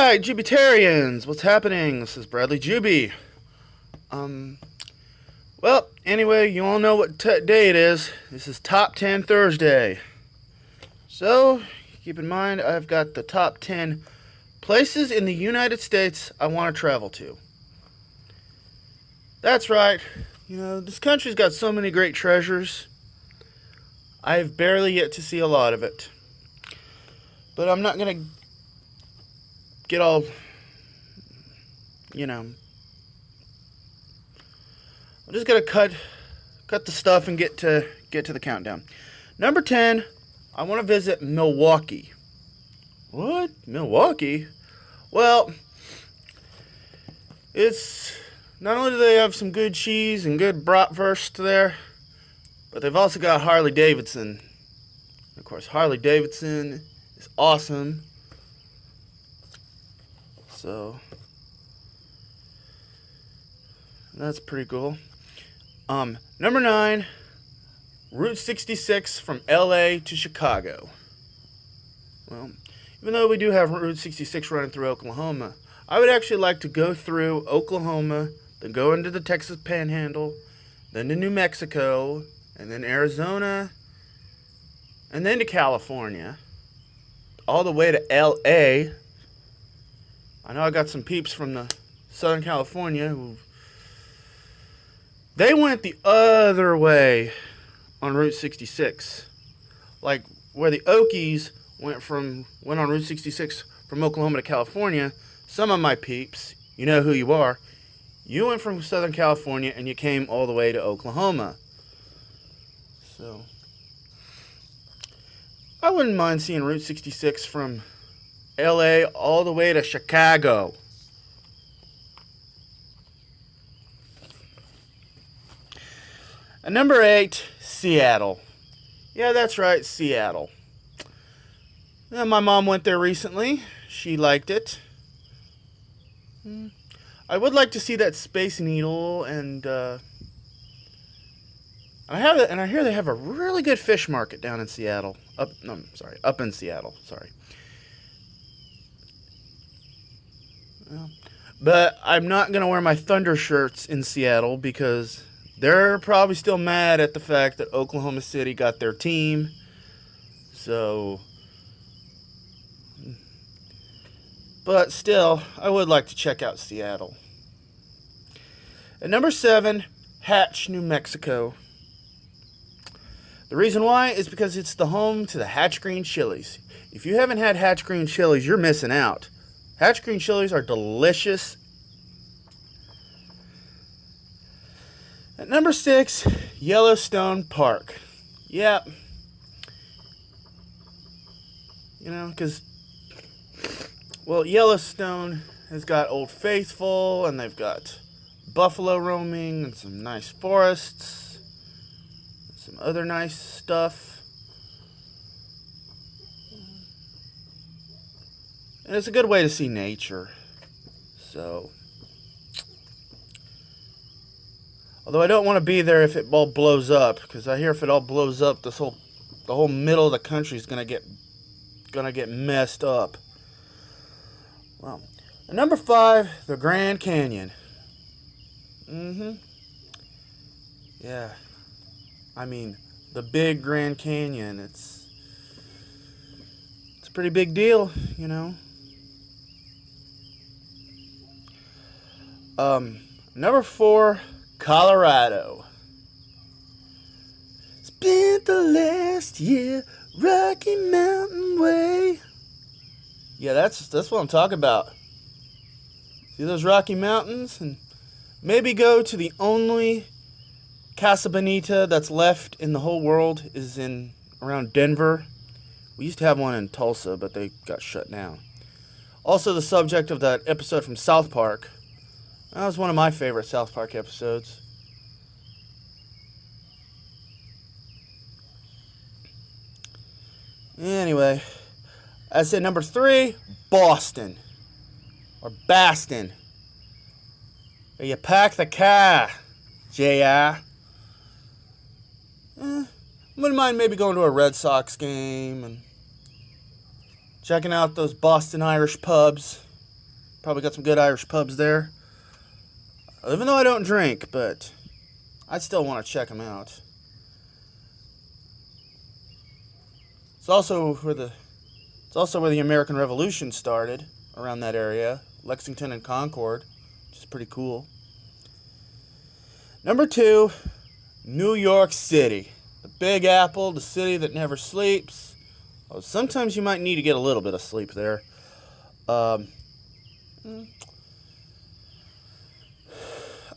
Alright, Jubitarians, what's happening? This is Bradley Juby. Well, anyway, you all know what day it is. This is Top 10 Thursday. So, keep in mind, I've got the top 10 places in the United States I want to travel to. That's right. You know, this country's got so many great treasures. I've barely yet to see a lot of it. But I'm not going to get all, I'm just going to cut the stuff and get to the countdown. Number 10, I want to visit Milwaukee. What? Milwaukee? Well, it's not only do they have some good cheese and good bratwurst there, but they've also got Harley Davidson. Of course, Harley Davidson is awesome. So that's pretty cool. Number 9, Route 66 from LA to Chicago. Well, even though we do have Route 66 running through Oklahoma, I would actually like to go through Oklahoma, then go into the Texas Panhandle, then to New Mexico, and then Arizona, and then to California, all the way to LA. I know I got some peeps from the Southern California who they went the other way on Route 66. Like where the Okies went on Route 66 from Oklahoma to California. Some of my peeps, you know who you are, you went from Southern California and you came all the way to Oklahoma. So I wouldn't mind seeing Route 66 from LA all the way to Chicago. And number 8, Seattle. Yeah, that's right, Seattle. Yeah, my mom went there recently. She liked it. I would like to see that Space Needle, and I hear they have a really good fish market down in Seattle. Up in Seattle. Sorry. But I'm not going to wear my Thunder shirts in Seattle because they're probably still mad at the fact that Oklahoma City got their team. So, but still, I would like to check out Seattle. At number 7, Hatch, New Mexico. The reason why is because it's the home to the Hatch Green Chilies. If you haven't had Hatch Green Chilies, you're missing out. Hatch Green Chilies are delicious. At number 6, Yellowstone Park. Yeah. Because, Yellowstone has got Old Faithful, and they've got buffalo roaming, and some nice forests, and some other nice stuff. And it's a good way to see nature. So, although I don't want to be there if it all blows up, because I hear if it all blows up, the whole middle of the country is gonna get messed up. Well, at number 5, the Grand Canyon. Yeah, I mean the big Grand Canyon. It's a pretty big deal, Number 4, Colorado. Spent the last year Rocky Mountain Way. Yeah, that's what I'm talking about. See those Rocky Mountains? And maybe go to the only Casa Bonita that's left in the whole world is around Denver. We used to have one in Tulsa, but they got shut down. Also the subject of that episode from South Park. That was one of my favorite South Park episodes. Anyway, I said number 3, Boston. Or Baston. You pack the car, J.I. Wouldn't mind maybe going to a Red Sox game and checking out those Boston Irish pubs. Probably got some good Irish pubs there. Even though I don't drink, but I still want to check them out. It's also where the American Revolution started, around that area, Lexington and Concord, which is pretty cool. Number 2, New York City. The Big Apple, the city that never sleeps. Well, sometimes you might need to get a little bit of sleep there.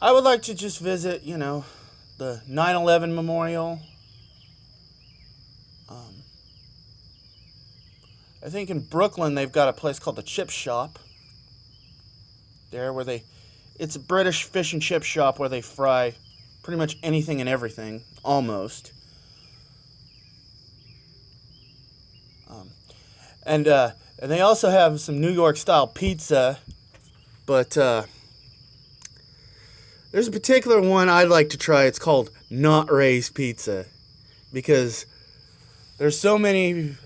I would like to just visit, the 9/11 Memorial. I think in Brooklyn they've got a place called the Chip Shop. There where it's a British fish and chip shop where they fry pretty much anything and everything, almost. And they also have some New York style pizza, but there's a particular one I'd like to try. It's called Not Ray's Pizza, because there's so many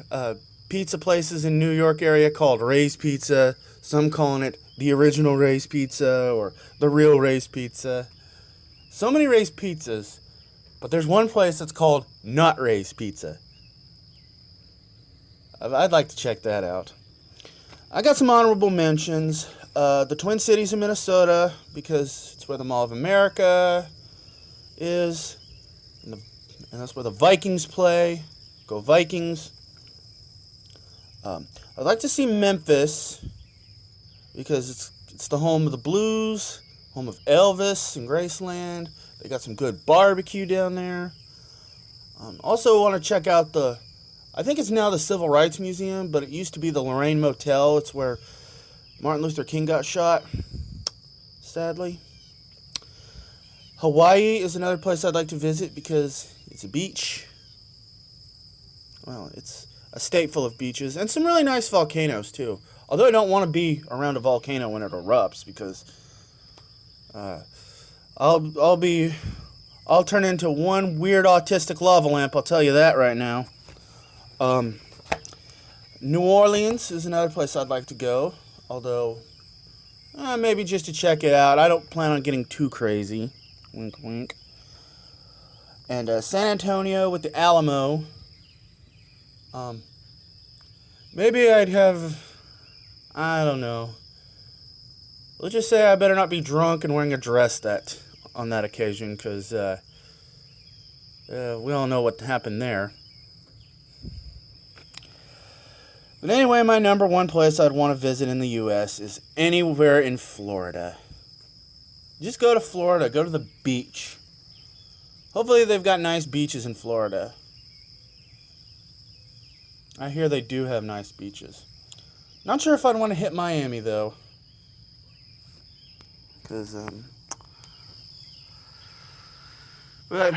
pizza places in New York area called Ray's Pizza. Some calling it the original Ray's Pizza or the real Ray's Pizza. So many Ray's Pizzas, but there's one place that's called Not Ray's Pizza. I'd like to check that out. I got some honorable mentions. The Twin Cities of Minnesota, because it's where the Mall of America is, and that's where the Vikings play. Go Vikings. I'd like to see Memphis, because it's the home of the blues, home of Elvis and Graceland. They got some good barbecue down there. Also want to check out I think it's now the Civil Rights Museum, but it used to be the Lorraine Motel. It's where Martin Luther King got shot, sadly. Hawaii is another place I'd like to visit because it's a beach. Well, it's a state full of beaches and some really nice volcanoes too. Although I don't want to be around a volcano when it erupts, because I'll turn into one weird autistic lava lamp. I'll tell you that right now. New Orleans is another place I'd like to go, although maybe just to check it out. I don't plan on getting too crazy. Wink, wink. And San Antonio with the Alamo. Maybe I'd have, I don't know. Let's just say I better not be drunk and wearing a dress on that occasion, because we all know what happened there. But anyway, my number 1 place I'd want to visit in the U.S. is anywhere in Florida. Just go to Florida. Go to the beach. Hopefully they've got nice beaches in Florida. I hear they do have nice beaches. Not sure if I'd want to hit Miami, though. Because, but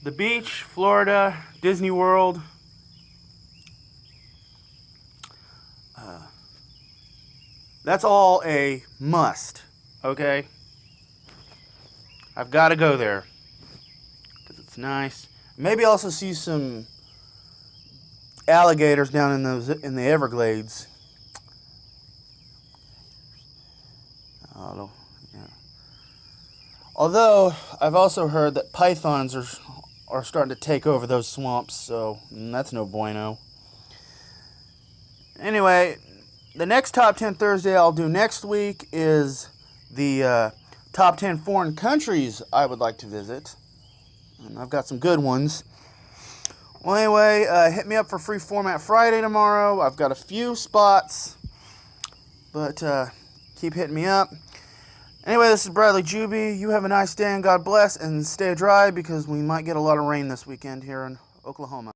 the beach, Florida, Disney World. That's all a must, okay? I've got to go there because it's nice. Maybe also see some alligators down in the Everglades. Although I've also heard that pythons are starting to take over those swamps, so that's no bueno. Anyway, the next Top 10 Thursday I'll do next week is the top 10 foreign countries I would like to visit. And I've got some good ones. Well, anyway, hit me up for Free Format Friday tomorrow. I've got a few spots, but keep hitting me up. Anyway, this is Bradley Juby. You have a nice day and God bless, and stay dry because we might get a lot of rain this weekend here in Oklahoma.